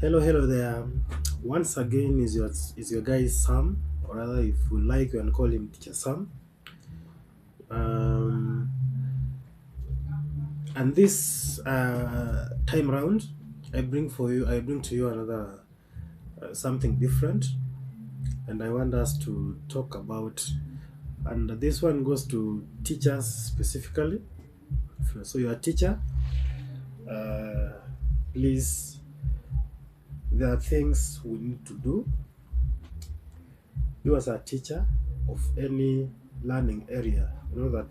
Hello there. Once again is your guy Sam, or rather, if you like, you can call him Teacher Sam. Um, and this time round, I bring to you another something different, and I want us to talk about. And this one goes to teachers specifically. So you're a teacher. Uh, Please, there are things we need to do. You as a teacher of any learning area, you know that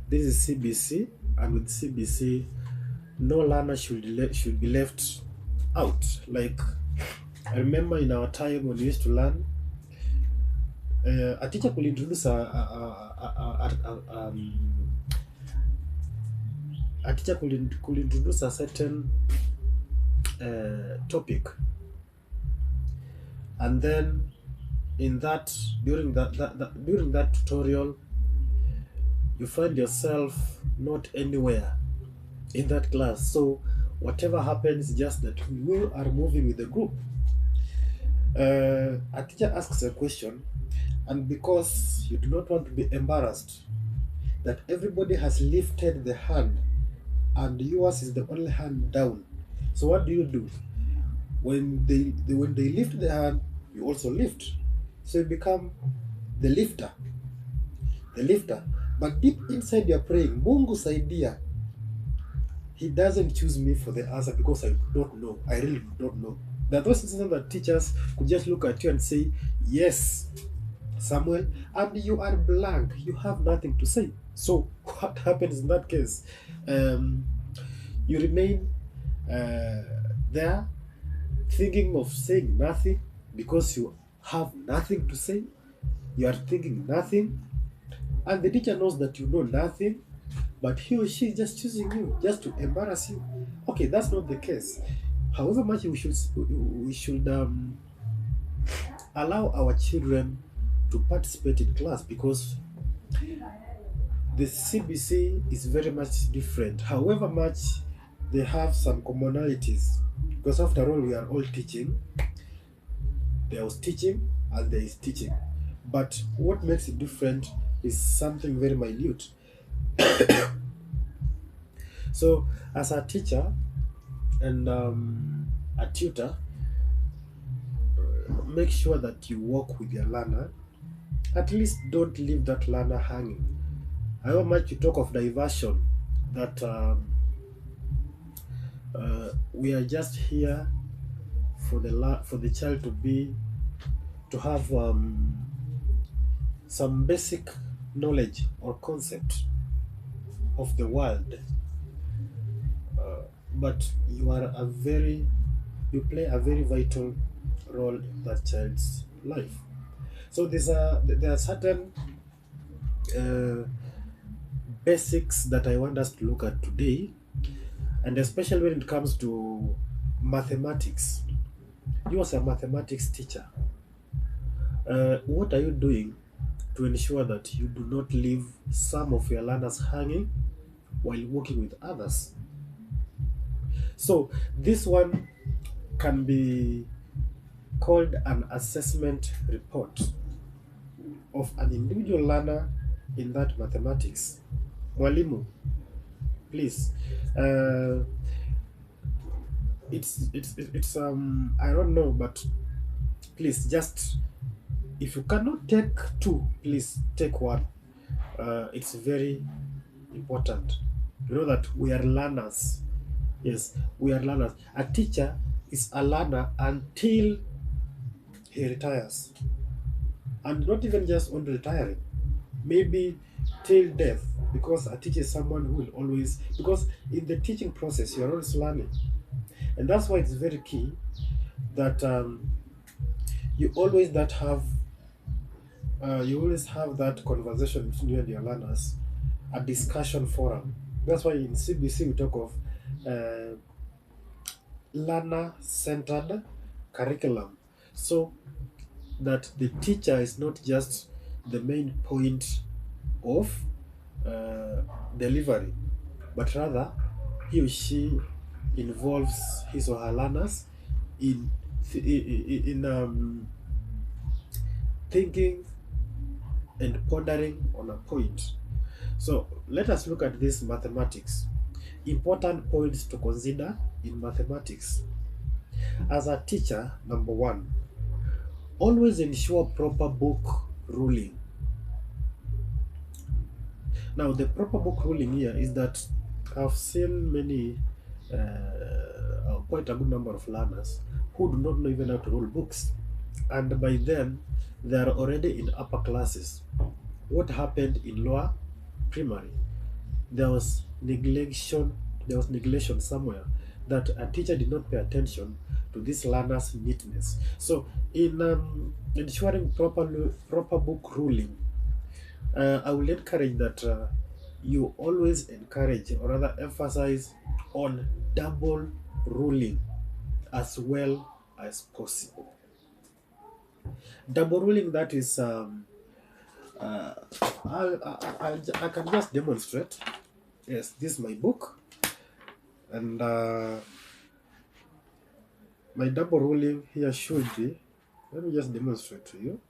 this is CBC, and with CBC, no learner should be left out. Like, I remember in our time when we used to learn, a teacher could introduce a teacher could introduce a certain topic, and then in that during that tutorial, you find yourself not anywhere in that class. So whatever happens, just that we are moving with the group. A teacher asks a question, and because you do not want to be embarrassed that everybody has lifted the hand and yours is the only hand down, so what do? When they lift the hand, you also lift, so you become the lifter. But deep inside you're praying, Mungu's idea. He doesn't choose me for the answer because I don't know. I really don't know. There are those instances that teachers could just look at you and say, yes, Samuel, and you are blank. You have nothing to say. So what happens in that case? You remain there thinking of saying nothing because you have nothing to say. You are thinking nothing. And the teacher knows that you know nothing, but he or she is just choosing you just to embarrass you. Okay, that's not the case. However much we should allow our children to participate in class, because the CBC is very much different. However much they have some commonalities, because after all we are all teaching. There was teaching and there is teaching, but what makes it different is something very minute. So, as a teacher and a tutor, make sure that you work with your learner. At least don't leave that learner hanging. However much you talk of diversion, that we are just here for the child to have some basic knowledge or concept of the world. But you play a very vital role in that child's life. So there are certain basics that I want us to look at today, and especially when it comes to mathematics. You as a mathematics teacher, what are you doing to ensure that you do not leave some of your learners hanging while working with others? So this one can be called an assessment report of an individual learner in that mathematics. Mwalimu, please. It's I don't know, but please, just if you cannot take two, please take one. It's very important. You know that we are learners. Yes, we are learners. A teacher is a learner until he retires, and not even just on retiring, maybe till death, because a teacher is someone who will always, because in the teaching process you are always learning. And that's why it's very key that you always have that conversation between you and your learners, a discussion forum. That's why in CBC we talk of learner-centered curriculum, so that the teacher is not just the main point of delivery, but rather he or she involves his or her learners in thinking and pondering on a point. So let us look at this mathematics. Important points to consider in mathematics. As a teacher, number one, always ensure proper book ruling. Now, the proper book ruling here is that I've seen many, quite a good number of learners who do not know even how to rule books, and by then they are already in upper classes. What happened in lower primary? There was neglection. There was neglection somewhere that a teacher did not pay attention to this learner's neatness. So, in ensuring proper book ruling, I will encourage that you always encourage or rather emphasize on double ruling as well as possible. Double ruling, that is, I can just demonstrate. Yes, this is my book, and my double ruling here should be, let me just demonstrate to you.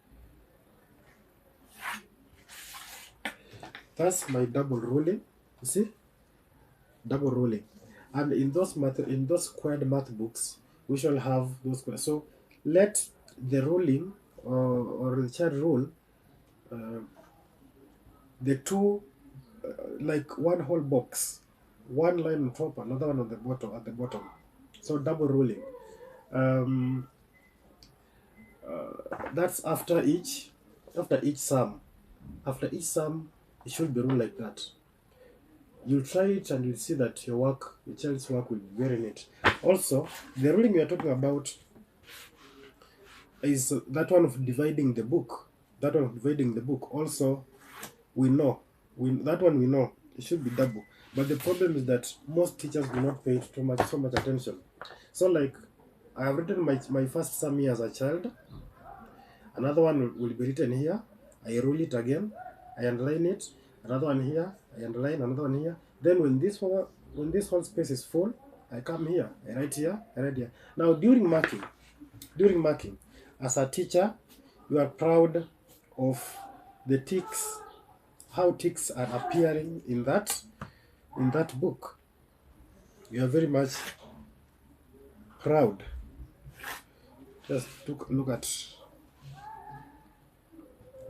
That's my double ruling. You see, double ruling, and in those squared math books, we shall have those squared. So let the ruling or the child rule the two like one whole box, one line on top, another one on the bottom at the bottom. So double ruling. That's after each sum. After each sum, it should be ruled like that. You'll try it and you'll see that your child's work will be very neat. Also, the ruling we are talking about is that one of dividing the book. That one of dividing the book. Also, we know that one we know it should be double. But the problem is that most teachers do not pay so much attention. So, like, I have written my first sum here as a child. Another one will be written here. I rule it again. I underline it. Another one here. I underline. Another one here. Then when this whole space is full, I come here. I write here. I write here. Now during marking, as a teacher, you are proud of the ticks, how ticks are appearing in that book. You are very much proud. Just look at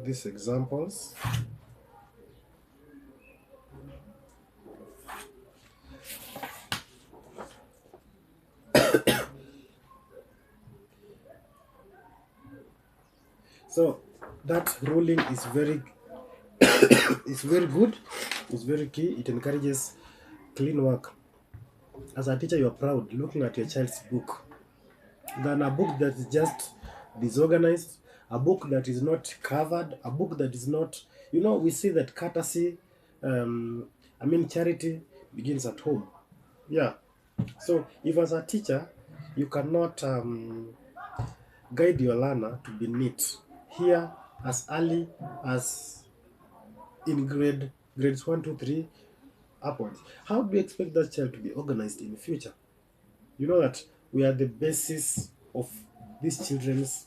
these examples. So that ruling is very is very good, it's very key. It encourages clean work. As a teacher, you are proud looking at your child's book than a book that is just disorganized, a book that is not covered, a book that is not, we see that courtesy, charity begins at home. Yeah. So if as a teacher, you cannot guide your learner to be neat here as early as in grades 1, 2, 3 upwards, how do you expect that child to be organized in the future? You know that we are the basis of these children's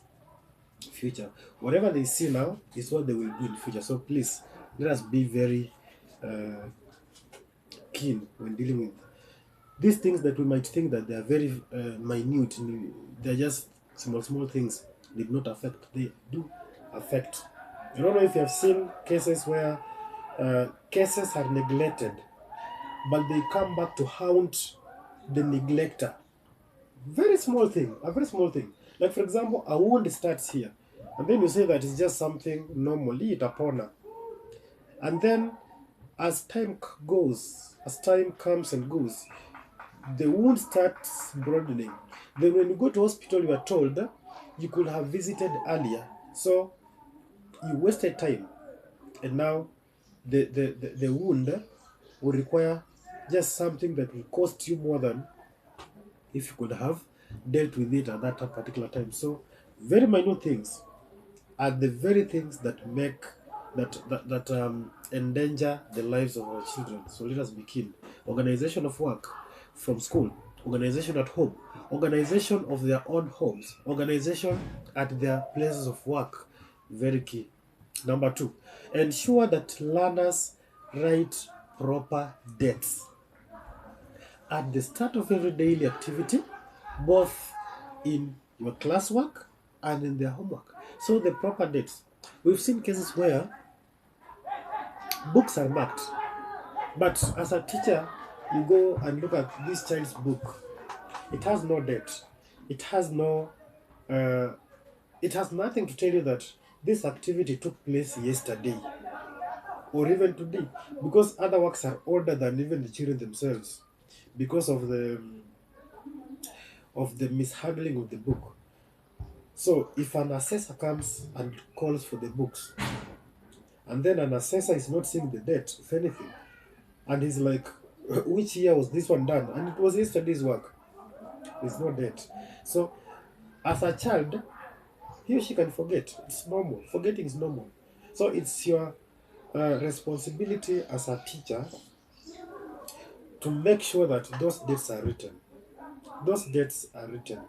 future. Whatever they see now is what they will do in the future. So please, let us be very keen when dealing with these things that we might think that they are very minute. They're just small things. They do not affect. They do affect. I don't know if you have seen cases where cases are neglected, but they come back to haunt the neglector. Very small thing, a very small thing. Like for example, a wound starts here, and then you say that it's just something normal, leave it upon her. And then as time comes and goes, the wound starts broadening. Then when you go to hospital, you are told you could have visited earlier. So you wasted time. And now the wound will require just something that will cost you more than if you could have dealt with it at that particular time. So very minute things are the very things that make that endanger the lives of our children. So let us be keen. Organization of work from school organization at home, organization of their own homes, organization at their places of work. Very key. Number 2, ensure that learners write proper dates at the start of every daily activity, both in your classwork and in their homework. So the proper dates. We've seen cases where books are marked, but as a teacher, you go and look at this child's book. It has no date. It has no. It has nothing to tell you that this activity took place yesterday or even today, because other works are older than even the children themselves, because of the mishandling of the book. So if an assessor comes and calls for the books, and then an assessor is not seeing the date of anything, and he's like, which year was this one done? And it was yesterday's work. There's no date. So as a child, he or she can forget. It's normal. Forgetting is normal. So it's your responsibility as a teacher to make sure that those dates are written. Those dates are written.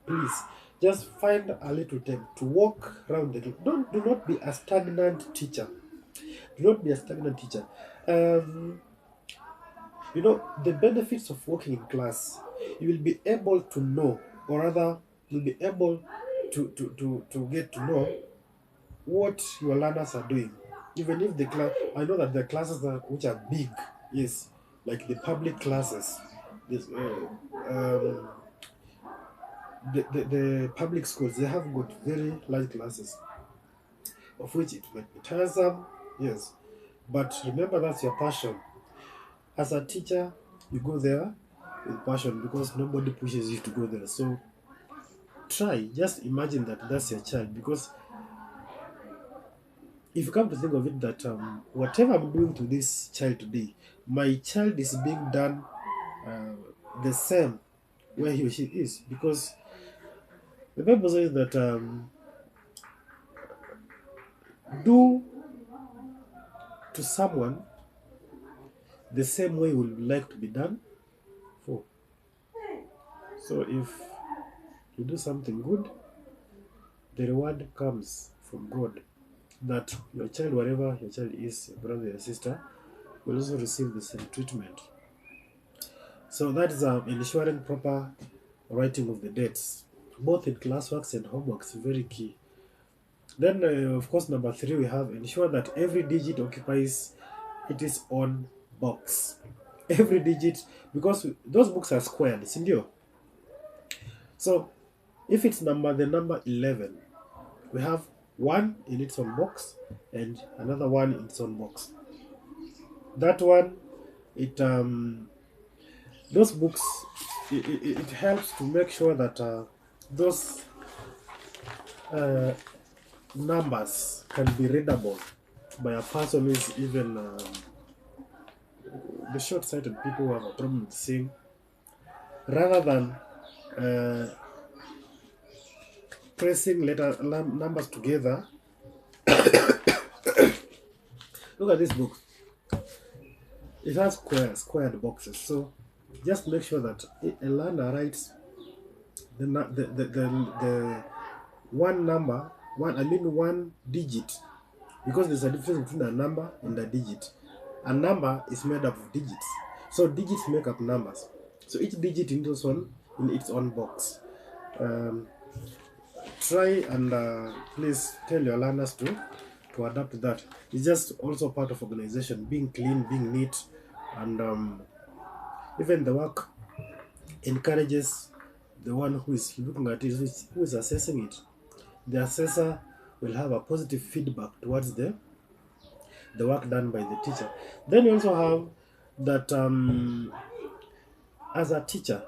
Please, just find a little time to walk around the room. Do not be a stagnant teacher. Do not be a stagnant teacher. The benefits of working in class, you will be able to know, or rather, you'll be able to get to know what your learners are doing. Even if the class, I know that the classes which are big, yes, like the public classes, this, the public schools, they have got very large classes, of which it might be tiresome, yes. But remember, that's your passion. As a teacher, you go there with passion because nobody pushes you to go there. So try, just imagine that that's your child, because if you come to think of it, that whatever I'm doing to this child today, my child is being done the same where he or she is, because the Bible says that do to someone the same way you would like to be done for. So if you do something good, the reward comes from God, that your child, wherever your child is, your brother, your sister, will also receive the same treatment. So that is ensuring proper writing of the dates, both in classworks and homeworks, very key. Then, of course, number 3, we have ensure that every digit occupies its own box. Every digit, because those books are squared, sindio? So if it's the number 11, we have one in its own box and another one in its own box. That one, those books, it helps to make sure that those numbers can be readable by a person who is even the short-sighted people who have a problem with seeing, rather than pressing numbers together. Look at this book. It has squared boxes. So just make sure that a learner writes the one digit, because there's a difference between a number and a digit. A number is made up of digits, so digits make up numbers. So each digit in its own box. Try and please tell your learners to adapt to that. It's just also part of organization, being clean, being neat, and even the work encourages the one who is looking at it, who is assessing it. The assessor will have a positive feedback towards the work done by the teacher. Then you also have that as a teacher,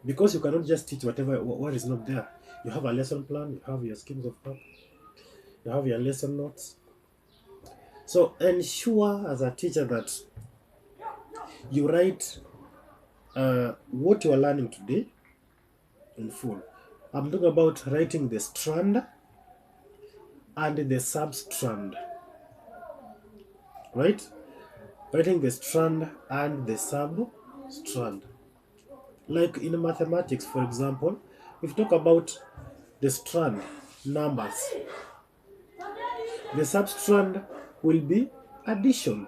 because you cannot just teach what is not there. You have a lesson plan, you have your schemes of work, you have your lesson notes. So ensure as a teacher that you write what you are learning today in full. I'm talking about writing the strand and the substrand. Right? Writing the strand and the substrand. strand. Like in mathematics, for example, if you talk about the strand numbers, the substrand will be addition.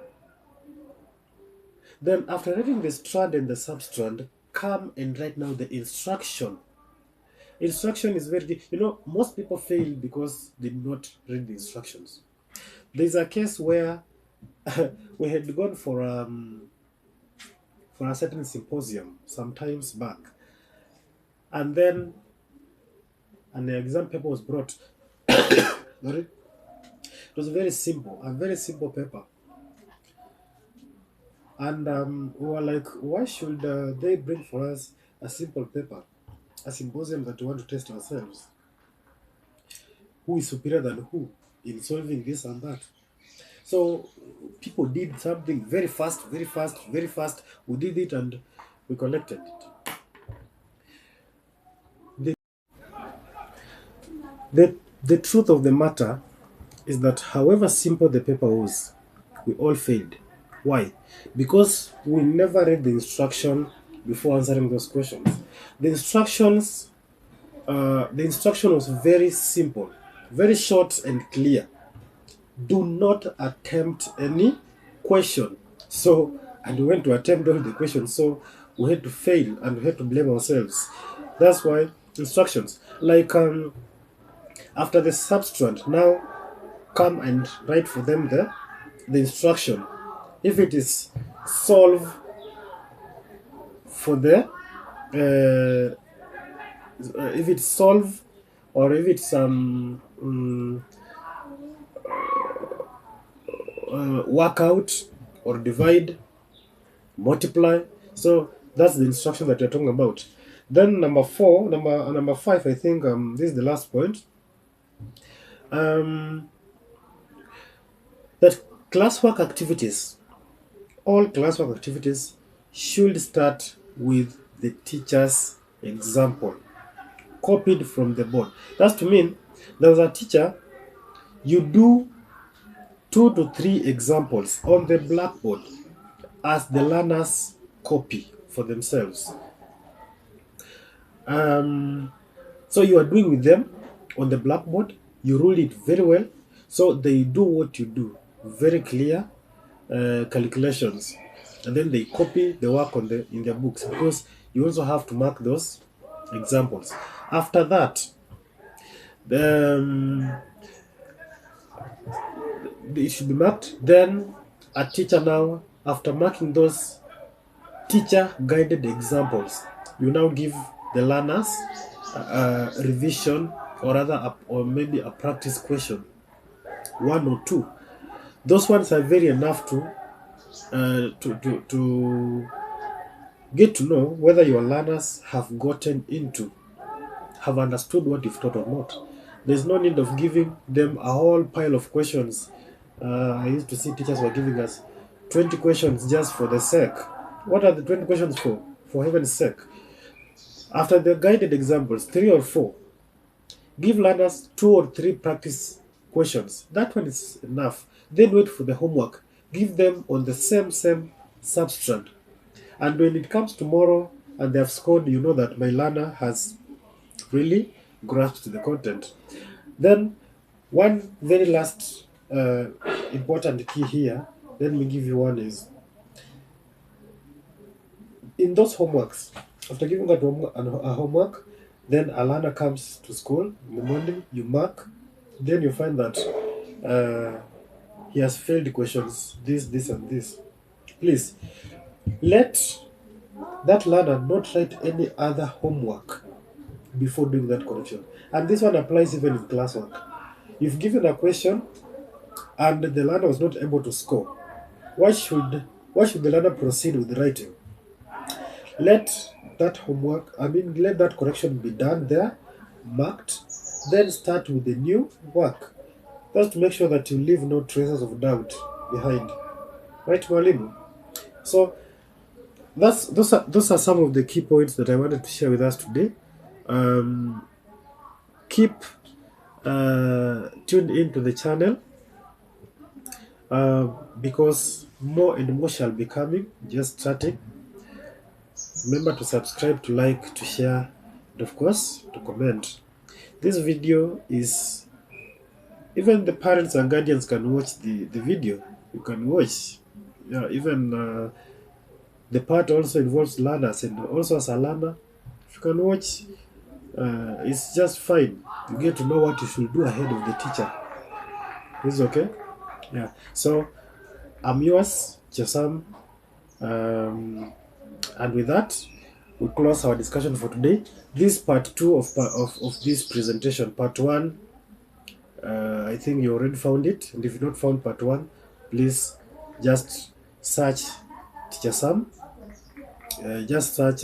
Then after writing the strand and the substrand, come and write now the instruction. Instruction is very, most people fail because they did not read the instructions. There's a case where we had gone for a certain symposium some times back, and then an exam paper was brought. Sorry? It was a very simple paper. And we were like, why should they bring for us a simple paper, a symposium that we want to test ourselves? Who is superior than who in solving this and that? So people did something very fast, very fast, very fast. We did it and we collected it. The truth of the matter is that however simple the paper was, we all failed. Why? Because we never read the instruction before answering those questions. The instructions, the instruction was very simple, very short and clear. Do not attempt any question. So, and we went to attempt all the questions. So we had to fail and we had to blame ourselves. That's why instructions, like after the substrand, now come and write for them the instruction. If it is solve for the if it's solve, or if it's work out or divide, multiply. So that's the instruction that you're talking about. Then number 5, I think this is the last point. That classwork activities, all classwork activities should start with the teacher's example, copied from the board. That's to mean there was a teacher, you do 2 to 3 examples on the blackboard as the learners copy for themselves. So you are doing with them on the blackboard, you rule it very well, so they do what you do, very clear calculations, and then they copy the work in their books, because you also have to mark those examples. After that, it should be marked. Then a teacher now, after marking those teacher guided examples, you now give the learners a revision, or rather or maybe a practice question, 1 or 2. Those ones are very enough to get to know whether your learners have understood what you've taught or not. There's no need of giving them a whole pile of questions. I used to see teachers were giving us 20 questions just for the sake. What are the 20 questions for? For heaven's sake. After the guided examples, 3 or 4, give learners 2 or 3 practice questions. That one is enough. Then wait for the homework. Give them on the same substrand. And when it comes tomorrow and they have scored, you know that my learner has really grasped the content. Then one very last important key here, let me give you one, is in those homeworks, after giving that a homework, then a learner comes to school in the morning, you mark, then you find that he has failed questions, this and this. Please, let that learner not write any other homework before doing that correction. And this one applies even in classwork. You've given a question and the learner was not able to score. Why should the learner proceed with writing? Let that correction be done there, marked, then start with the new work. Just to make sure that you leave no traces of doubt behind. Right, Mwalimu? So those are some of the key points that I wanted to share with us today. Keep tuned into the channel, because more and more shall be coming, just starting. Remember to subscribe, to like, to share, and of course to comment. This video is, even the parents and guardians can watch the video. You can watch. Yeah, even the part also involves learners, and also as a learner, if you can watch, it's just fine. You get to know what you should do ahead of the teacher. Is okay? Yeah. So I'm yours, Chesam. And with that, we close our discussion for today. This part two of this presentation. Part one, I think you already found it. And if you not found part one, please just search Teacher Sam. Just search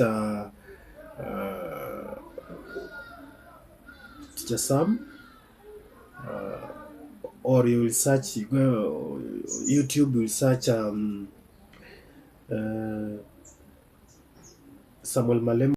Teacher Sam, or you will search, you go YouTube, you will search Samuel Malem.